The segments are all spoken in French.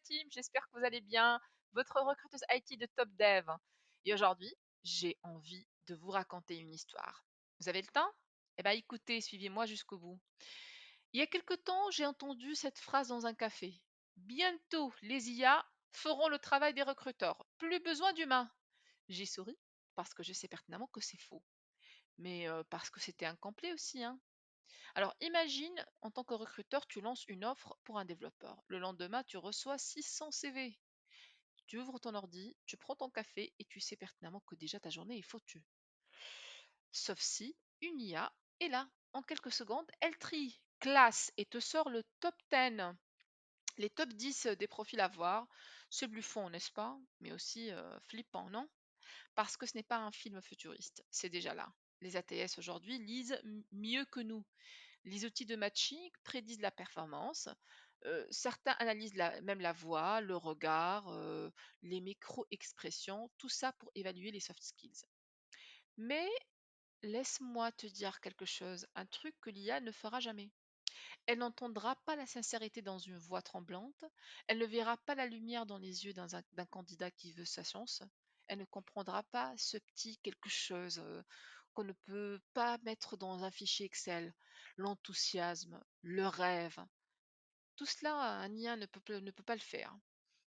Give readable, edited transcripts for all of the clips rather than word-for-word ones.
team, j'espère que vous allez bien. Votre recruteuse IT de Top Dev. Et aujourd'hui, j'ai envie de vous raconter une histoire. Vous avez le temps? Eh bien écoutez, suivez-moi jusqu'au bout. Il y a quelque temps, j'ai entendu cette phrase dans un café. Bientôt, les IA feront le travail des recruteurs. Plus besoin d'humains. J'ai souri parce que je sais pertinemment que c'est faux. Mais parce que c'était incomplet aussi, hein. Alors imagine, en tant que recruteur, tu lances une offre pour un développeur. Le lendemain, tu reçois 600 CV. Tu ouvres ton ordi, tu prends ton café et tu sais pertinemment que déjà ta journée est foutue. Sauf si une IA est là. En quelques secondes, elle trie, classe et te sort le top 10, les top 10 des profils à voir. C'est bluffant, n'est-ce pas? Mais aussi flippant, non? Parce que ce n'est pas un film futuriste, c'est déjà là. Les ATS aujourd'hui lisent mieux que nous. Les outils de matching prédisent la performance. Certains analysent même la voix, le regard, les micro-expressions, tout ça pour évaluer les soft skills. Mais laisse-moi te dire quelque chose, un truc que l'IA ne fera jamais. Elle n'entendra pas la sincérité dans une voix tremblante, elle ne verra pas la lumière dans les yeux d'un candidat qui veut sa chance, elle ne comprendra pas ce petit quelque chose qu'on ne peut pas mettre dans un fichier Excel, l'enthousiasme, le rêve. Tout cela, un IA ne peut pas le faire.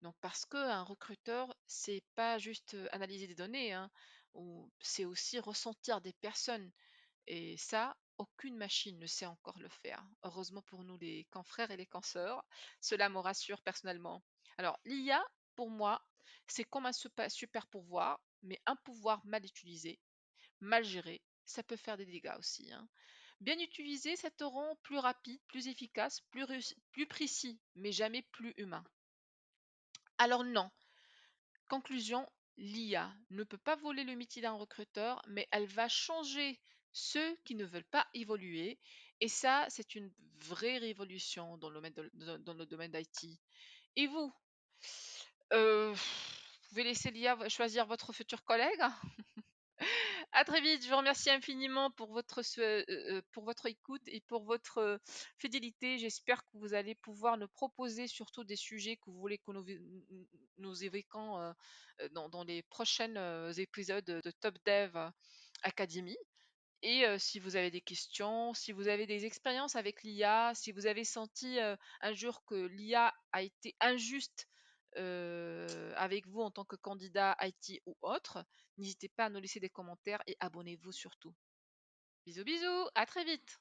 Donc parce qu'un recruteur, c'est pas juste analyser des données, hein, c'est aussi ressentir des personnes. Et ça, aucune machine ne sait encore le faire. Heureusement pour nous, les confrères et les consoeurs, cela me rassure personnellement. Alors, l'IA, pour moi, c'est comme un super pouvoir, mais un pouvoir mal utilisé, mal géré, ça peut faire des dégâts aussi, hein. Bien utilisé, ça te rend plus rapide, plus efficace, plus précis, mais jamais plus humain. Alors non, conclusion, l'IA ne peut pas voler le métier d'un recruteur, mais elle va changer ceux qui ne veulent pas évoluer. Et ça, c'est une vraie révolution dans le domaine d'IT. Et vous, vous pouvez laisser l'IA choisir votre futur collègue? À très vite, je vous remercie infiniment pour votre écoute et pour votre fidélité. J'espère que vous allez pouvoir nous proposer surtout des sujets que vous voulez que nous évoquions dans les prochains épisodes de Top Dev Academy. Et si vous avez des questions, si vous avez des expériences avec l'IA, si vous avez senti un jour que l'IA a été injuste avec vous en tant que candidat IT ou autre, n'hésitez pas à nous laisser des commentaires et abonnez-vous surtout. Bisous bisous, à très vite.